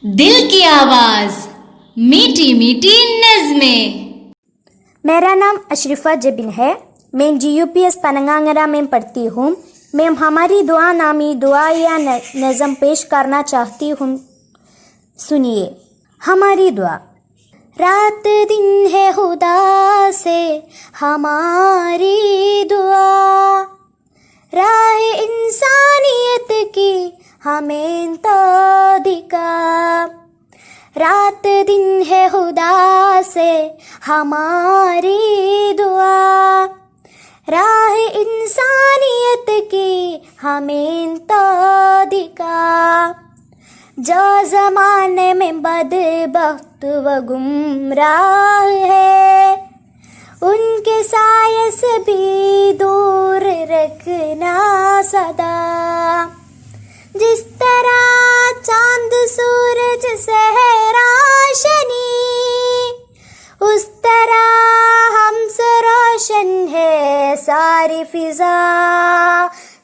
दिल की आवाज, मीठी मीठी नज़में। मेरा नाम अशरफा जबिन है। मैं GUPS पनंगांगरा में पढ़ती हूँ। मैं हमारी दुआ नामी दुआ या नज़म पेश करना चाहती हूँ। सुनिए हमारी दुआ। रात दिन है खुदा से हमारी दुआ, राह इंसानियत की हमें तो दिखा। रात दिन है खुदा से हमारी दुआ, राह इंसानियत की हमें तो दिखा। जो ज़माने में बदबख्त व गुमराह है, उनके साये से भी दूर रखना सदा। जिस तरह चांद सूरज से है रोशनी, उस तरह हमसे रोशन है सारी फिजा।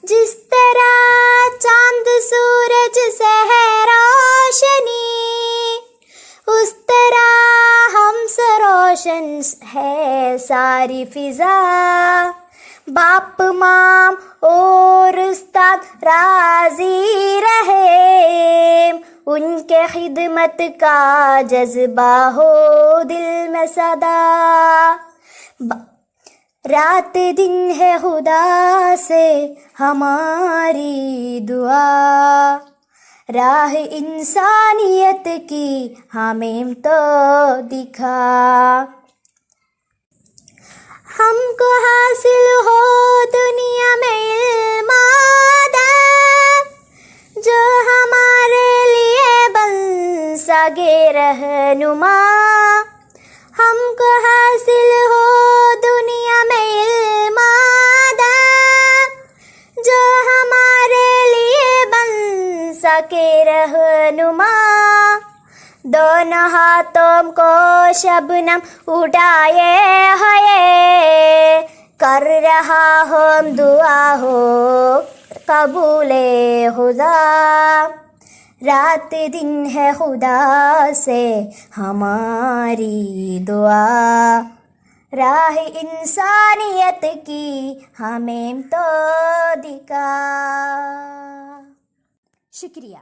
जिस तरह चांद सूरज से है रोशनी, उस तरह हमसे रोशन है सारी फिजा। बाप माम और उस्ताद राजी रहे, उनके खिदमत का जज्बा हो दिल में सदा। रात दिन है खुदा से हमारी दुआ, राह इंसानियत की हमें तो दिखा। हमको हासिल हो दुनिया में इल्म अदब, जो हमारे लिए बन सके रहनुमा। हमको हासिल हो दुनिया में इल्म अदब, जो हमारे लिए बन सके रहनुमा। दोनों हाथों को शबनम उठाए है, कर रहा हो दुआ हो कबूले खुदा। रात दिन है खुदा से हमारी दुआ, राह इंसानियत की हमें तो दिखा। शुक्रिया।